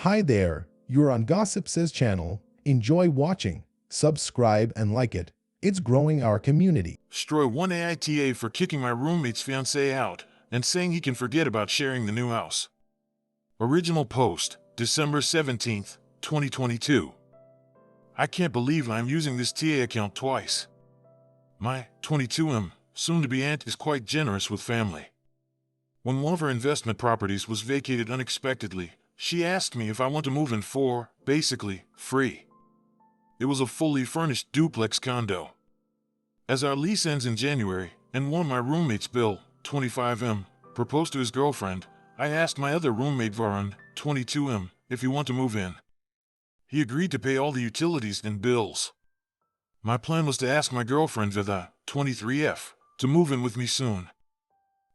Hi there, you're on Gossip Says channel. Enjoy watching, subscribe and like it. It's growing our community. Destroy one AITA for kicking my roommate's fiance out and saying he can forget about sharing the new house. Original post, December 17th, 2022. I can't believe I'm using this TA account twice. My 22M, soon-to-be aunt, is quite generous with family. When one of her investment properties was vacated unexpectedly, she asked me if I want to move in for, basically, free. It was a fully furnished duplex condo. As our lease ends in January, and one of my roommates, Bill, 25M, proposed to his girlfriend, I asked my other roommate, Varun, 22M, if he wanted to move in. He agreed to pay all the utilities and bills. My plan was to ask my girlfriend, Vida, 23F, to move in with me soon.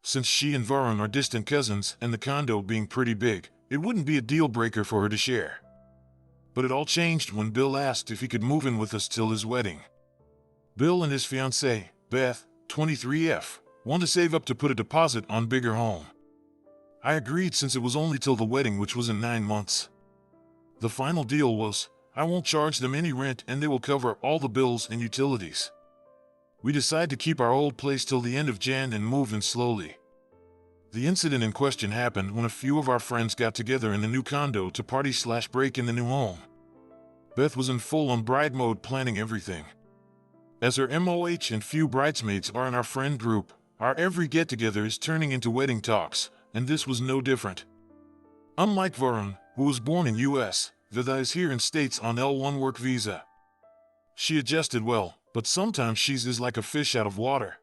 Since she and Varun are distant cousins and the condo being pretty big, it wouldn't be a deal breaker for her to share. But it all changed when Bill asked if he could move in with us till his wedding. Bill and his fiancée, Beth, 23F, want to save up to put a deposit on bigger home. I agreed since it was only till the wedding, which was in 9 months. The final deal was, I won't charge them any rent and they will cover all the bills and utilities. We decided to keep our old place till the end of Jan and move in slowly. The incident in question happened when a few of our friends got together in the new condo to party/break in the new home. Beth was in full-on bride mode, planning everything. As her MOH and few bridesmaids are in our friend group, our every get-together is turning into wedding talks, and this was no different. Unlike Varun, who was born in US, Vida is here in States on L1 work visa. She adjusted well, but sometimes she's is like a fish out of water.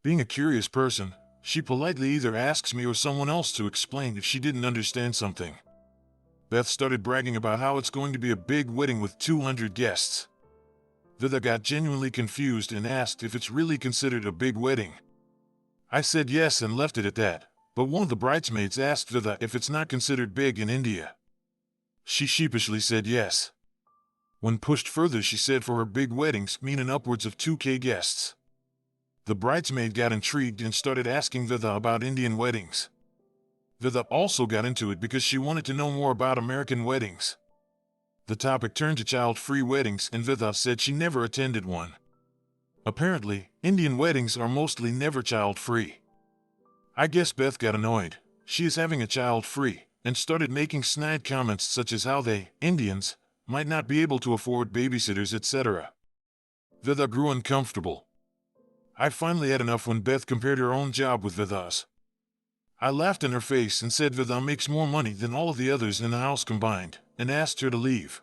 Being a curious person, she politely either asks me or someone else to explain if she didn't understand something. Beth started bragging about how it's going to be a big wedding with 200 guests. Vida got genuinely confused and asked if it's really considered a big wedding. I said yes and left it at that, but one of the bridesmaids asked Vida if it's not considered big in India. She sheepishly said yes. When pushed further, she said for her big weddings meaning upwards of 2K guests. The bridesmaid got intrigued and started asking Vida about Indian weddings. Vida also got into it because she wanted to know more about American weddings. The topic turned to child-free weddings and Vida said she never attended one. Apparently, Indian weddings are mostly never child-free. I guess Beth got annoyed. She is having a child-free, and started making snide comments such as how they, Indians, might not be able to afford babysitters, etc. Vida grew uncomfortable. I finally had enough when Beth compared her own job with Vida's. I laughed in her face and said Vida makes more money than all of the others in the house combined, and asked her to leave.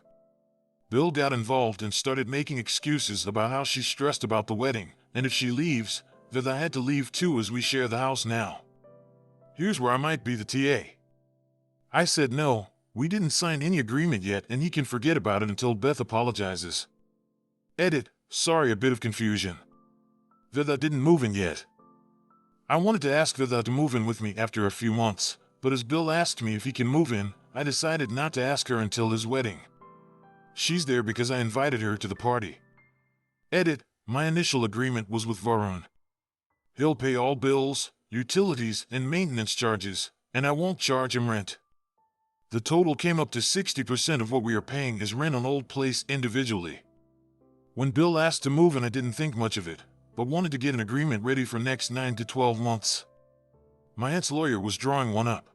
Bill got involved and started making excuses about how she's stressed about the wedding, and if she leaves, Vida had to leave too as we share the house now. Here's where I might be the TA. I said no, we didn't sign any agreement yet and he can forget about it until Beth apologizes. Edit, sorry, a bit of confusion. Vida didn't move in yet. I wanted to ask Vida to move in with me after a few months, but as Bill asked me if he can move in, I decided not to ask her until his wedding. She's there because I invited her to the party. Edit, my initial agreement was with Varun. He'll pay all bills, utilities, and maintenance charges, and I won't charge him rent. The total came up to 60% of what we are paying as rent on old place individually. When Bill asked to move in, I didn't think much of it, but wanted to get an agreement ready for next 9 to 12 months. My aunt's lawyer was drawing one up.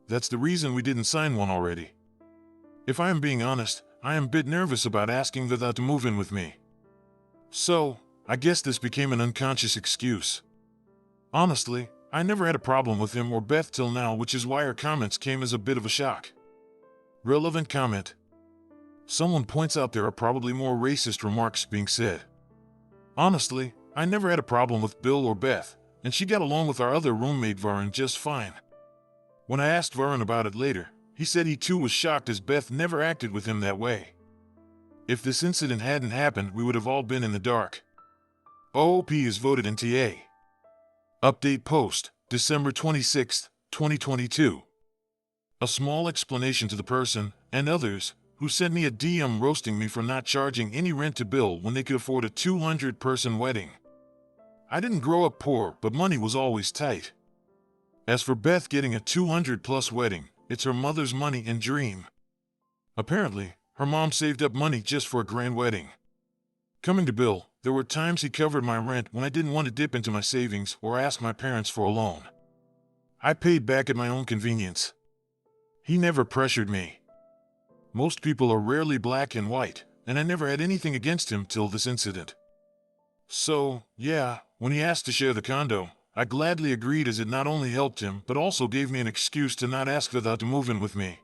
That's the reason we didn't sign one already. If I am being honest, I am a bit nervous about asking Vida to move in with me. So, I guess this became an unconscious excuse. Honestly, I never had a problem with him or Beth till now, which is why her comments came as a bit of a shock. Relevant comment. Someone points out there are probably more racist remarks being said. Honestly, I never had a problem with Bill or Beth, and she got along with our other roommate Varun just fine. When I asked Varun about it later, he said he too was shocked as Beth never acted with him that way. If this incident hadn't happened, we would have all been in the dark. OOP is voted in TA. Update post, December 26, 2022. A small explanation to the person, and others, who sent me a DM roasting me for not charging any rent to Bill when they could afford a 200-person wedding. I didn't grow up poor, but money was always tight. As for Beth getting a 200-plus wedding, It's her mother's money and dream. Apparently, her mom saved up money just for a grand wedding. Coming to Bill, there were times he covered my rent when I didn't want to dip into my savings or ask my parents for a loan. I paid back at my own convenience. He never pressured me. Most people are rarely black and white, and I never had anything against him till this incident. So, yeah, when he asked to share the condo, I gladly agreed as it not only helped him but also gave me an excuse to not ask Vida to move in with me.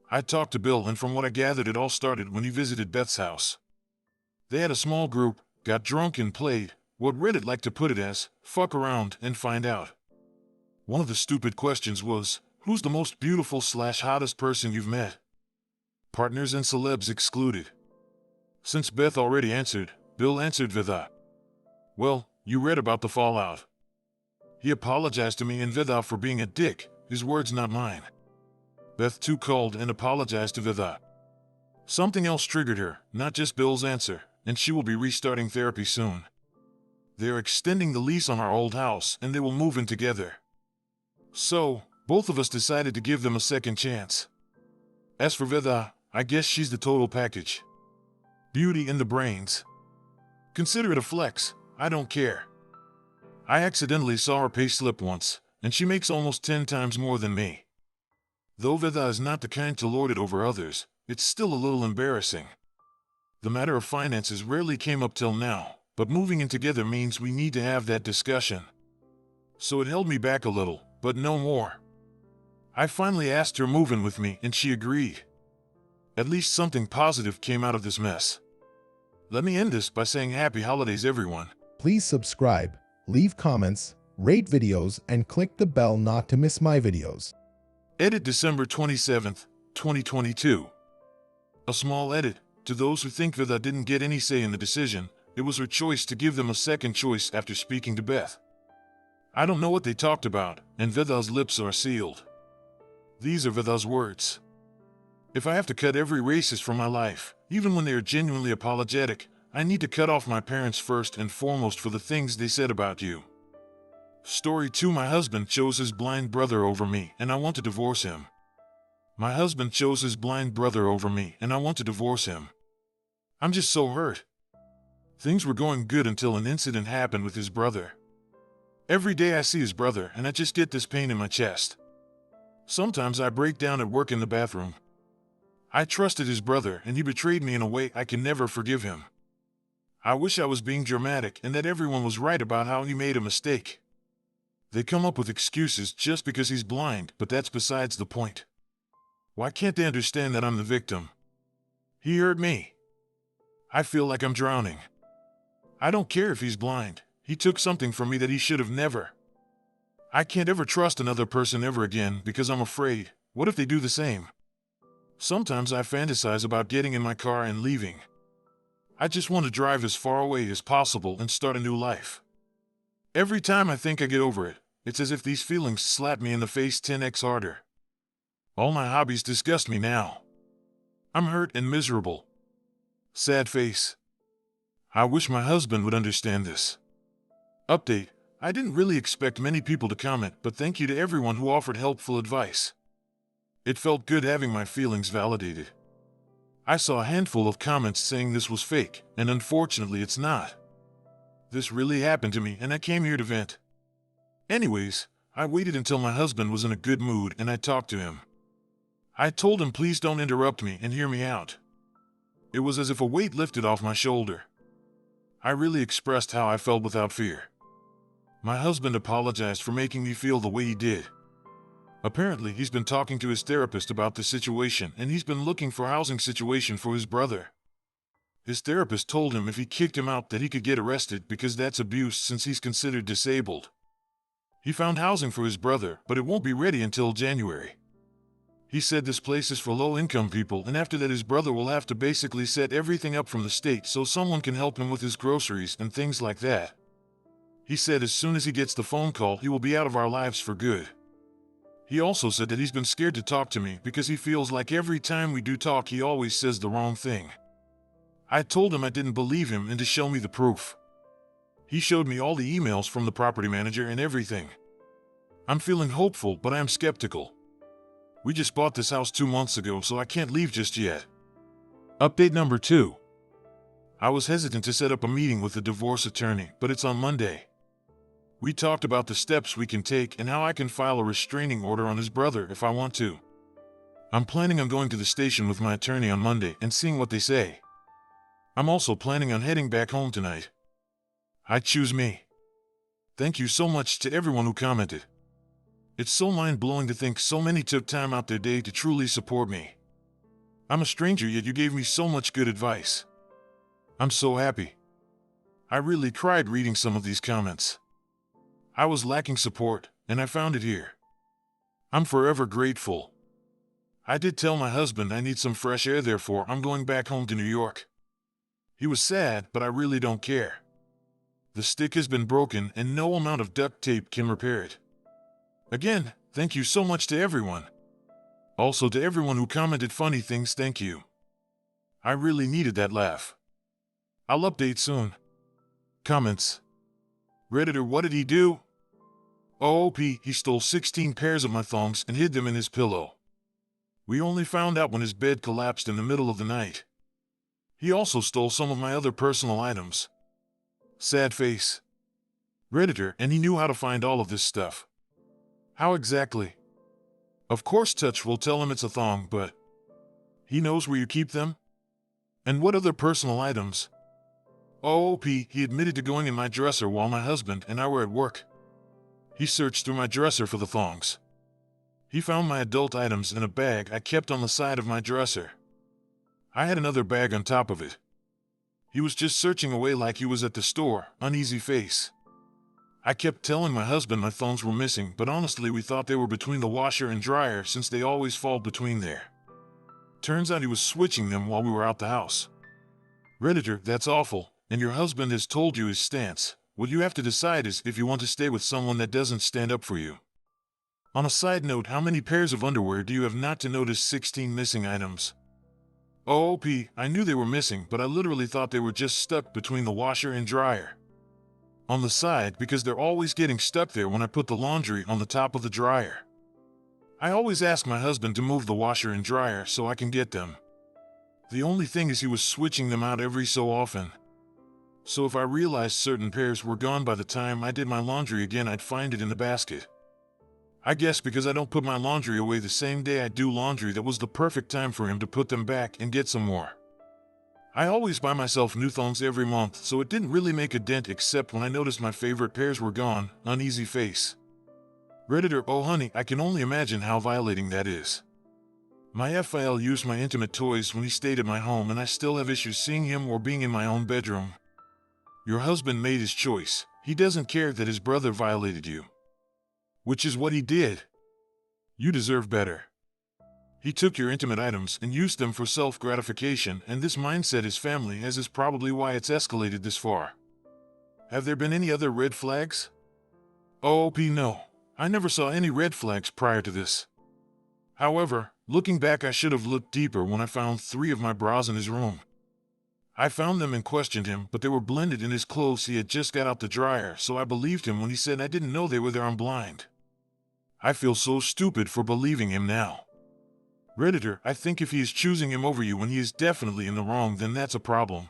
I talked to Bill, and from what I gathered it all started when he visited Beth's house. They had a small group, got drunk and played, what Reddit liked to put it as, fuck around and find out. One of the stupid questions was, who's the most beautiful/hottest person you've met? Partners and celebs excluded. Since Beth already answered, Bill answered Vida. Well, you read about the fallout. He apologized to me and Vida for being a dick, his words not mine. Beth too called and apologized to Vida. Something else triggered her, not just Bill's answer, and she will be restarting therapy soon. They are extending the lease on our old house and they will move in together. So, both of us decided to give them a second chance. As for Vida, I guess she's the total package. Beauty and the brains. Consider it a flex, I don't care. I accidentally saw her payslip once, and she makes almost 10 times more than me. Though Vida is not the kind to lord it over others, it's still a little embarrassing. The matter of finances rarely came up till now, but moving in together means we need to have that discussion. So it held me back a little, but no more. I finally asked her to move in with me and she agreed. At least something positive came out of this mess. Let me end this by saying happy holidays, everyone. Please subscribe, leave comments, rate videos, and click the bell not to miss my videos. Edit December 27th, 2022. A small edit. To those who think Vida didn't get any say in the decision, it was her choice to give them a second choice after speaking to Beth. I don't know what they talked about, and Vida's lips are sealed. These are Vida's words. If I have to cut every racist from my life, even when they are genuinely apologetic, I need to cut off my parents first and foremost for the things they said about you. Story 2. My husband chose his blind brother over me, and I want to divorce him. My husband chose his blind brother over me, and I want to divorce him. I'm just so hurt. Things were going good until an incident happened with his brother. Every day I see his brother, and I just get this pain in my chest. Sometimes I break down at work in the bathroom. I trusted his brother, and he betrayed me in a way I can never forgive him. I wish I was being dramatic and that everyone was right about how he made a mistake. They come up with excuses just because he's blind, but that's besides the point. Why can't they understand that I'm the victim? He hurt me. I feel like I'm drowning. I don't care if he's blind. He took something from me that he should have never. I can't ever trust another person ever again because I'm afraid. What if they do the same? Sometimes I fantasize about getting in my car and leaving. I just want to drive as far away as possible and start a new life. Every time I think I get over it, it's as if these feelings slap me in the face 10x harder. All my hobbies disgust me now. I'm hurt and miserable. Sad face. I wish my husband would understand this. Update. I didn't really expect many people to comment, but thank you to everyone who offered helpful advice. It felt good having my feelings validated. I saw a handful of comments saying this was fake, and unfortunately it's not. This really happened to me, and I came here to vent. Anyways, I waited until my husband was in a good mood and I talked to him. I told him please don't interrupt me and hear me out. It was as if a weight lifted off my shoulder. I really expressed how I felt without fear. My husband apologized for making me feel the way he did. Apparently, he's been talking to his therapist about the situation and he's been looking for a housing situation for his brother. His therapist told him if he kicked him out that he could get arrested because that's abuse since he's considered disabled. He found housing for his brother, but it won't be ready until January. He said this place is for low-income people, and after that his brother will have to basically set everything up from the state so someone can help him with his groceries and things like that. He said as soon as he gets the phone call, he will be out of our lives for good. He also said that he's been scared to talk to me because he feels like every time we do talk he always says the wrong thing. I told him I didn't believe him and to show me the proof. He showed me all the emails from the property manager and everything. I'm feeling hopeful, but I am skeptical. We just bought this house 2 months ago, so I can't leave just yet. Update number 2. I was hesitant to set up a meeting with the divorce attorney, but it's on Monday. We talked about the steps we can take and how I can file a restraining order on his brother if I want to. I'm planning on going to the station with my attorney on Monday and seeing what they say. I'm also planning on heading back home tonight. I choose me. Thank you so much to everyone who commented. It's so mind-blowing to think so many took time out their day to truly support me. I'm a stranger, yet you gave me so much good advice. I'm so happy. I really cried reading some of these comments. I was lacking support, and I found it here. I'm forever grateful. I did tell my husband I need some fresh air, therefore I'm going back home to New York. He was sad, but I really don't care. The stick has been broken and no amount of duct tape can repair it. Again, thank you so much to everyone. Also to everyone who commented funny things, thank you. I really needed that laugh. I'll update soon. Comments. Redditor, what did he do? OOP, he stole 16 pairs of my thongs and hid them in his pillow. We only found out when his bed collapsed in the middle of the night. He also stole some of my other personal items. Sad face. Redditor, and he knew how to find all of this stuff. How exactly? Of course Touch will tell him it's a thong, but he knows where you keep them? And what other personal items? OOP, he admitted to going in my dresser while my husband and I were at work. He searched through my dresser for the thongs. He found my adult items in a bag I kept on the side of my dresser. I had another bag on top of it. He was just searching away like he was at the store, uneasy face. I kept telling my husband my thongs were missing, but honestly we thought they were between the washer and dryer since they always fall between there. Turns out he was switching them while we were out the house. Redditor, that's awful, and your husband has told you his stance. What you have to decide is if you want to stay with someone that doesn't stand up for you. On a side note, how many pairs of underwear do you have not to notice 16 missing items? OOP, I knew they were missing, but I literally thought they were just stuck between the washer and dryer. On the side, because they're always getting stuck there when I put the laundry on the top of the dryer. I always ask my husband to move the washer and dryer so I can get them. The only thing is he was switching them out every so often. So if I realized certain pairs were gone by the time I did my laundry again, I'd find it in the basket. I guess because I don't put my laundry away the same day I do laundry, that was the perfect time for him to put them back and get some more. I always buy myself new thongs every month, so it didn't really make a dent except when I noticed my favorite pairs were gone, uneasy face. Redditor, oh honey, I can only imagine how violating that is. My FIL used my intimate toys when he stayed at my home and I still have issues seeing him or being in my own bedroom. Your husband made his choice. He doesn't care that his brother violated you. Which is what he did. You deserve better. He took your intimate items and used them for self-gratification, and this mindset his family has is probably why it's escalated this far. Have there been any other red flags? OOP, no. I never saw any red flags prior to this. However, looking back, I should have looked deeper when I found 3 of my bras in his room. I found them and questioned him, but they were blended in his clothes he had just got out the dryer, so I believed him when he said I didn't know they were there. I'm blind. I feel so stupid for believing him now. Redditor, I think if he is choosing him over you when he is definitely in the wrong, then that's a problem.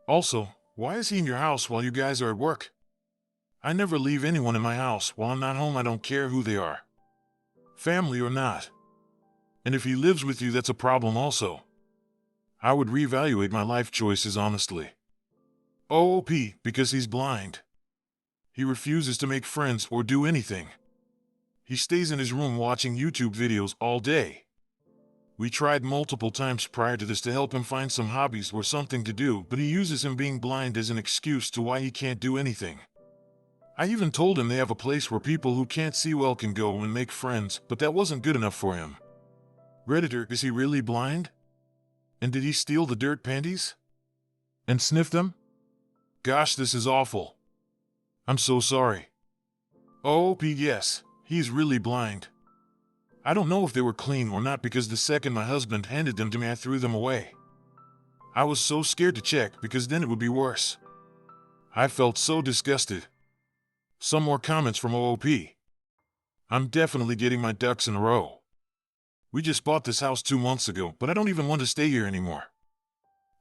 Also, why is he in your house while you guys are at work? I never leave anyone in my house while I'm not home. I don't care who they are. Family or not. And if he lives with you, that's a problem also. I would reevaluate my life choices honestly. OOP, because he's blind. He refuses to make friends or do anything. He stays in his room watching YouTube videos all day. We tried multiple times prior to this to help him find some hobbies or something to do, but he uses him being blind as an excuse to why he can't do anything. I even told him they have a place where people who can't see well can go and make friends, but that wasn't good enough for him. Redditor, is he really blind? And did he steal the dirt panties? And sniff them? Gosh, this is awful. I'm so sorry. OOP, yes, he's really blind. I don't know if they were clean or not because the second my husband handed them to me, I threw them away. I was so scared to check because then it would be worse. I felt so disgusted. Some more comments from OOP. I'm definitely getting my ducks in a row. We just bought this house 2 months ago, but I don't even want to stay here anymore.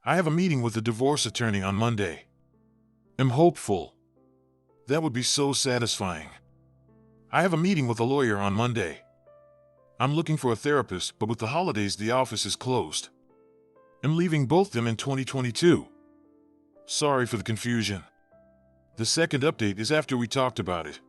I have a meeting with the divorce attorney on Monday. I'm hopeful. That would be so satisfying. I have a meeting with a lawyer on Monday. I'm looking for a therapist, but with the holidays the office is closed. I'm leaving both them in 2022. Sorry for the confusion. The second update is after we talked about it.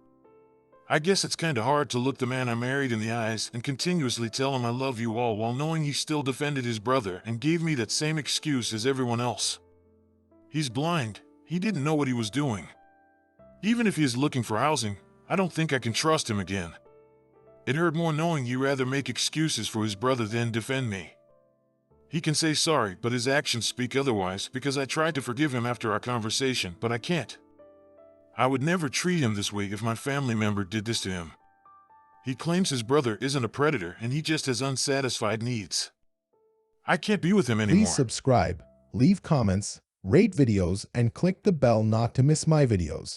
I guess it's kinda hard to look the man I married in the eyes and continuously tell him I love you all while knowing he still defended his brother and gave me that same excuse as everyone else. He's blind. He didn't know what he was doing. Even if he is looking for housing, I don't think I can trust him again. It hurt more knowing he'd rather make excuses for his brother than defend me. He can say sorry, but his actions speak otherwise because I tried to forgive him after our conversation, but I can't. I would never treat him this way if my family member did this to him. He claims his brother isn't a predator and he just has unsatisfied needs. I can't be with him anymore. Please subscribe, leave comments, rate videos, and click the bell not to miss my videos.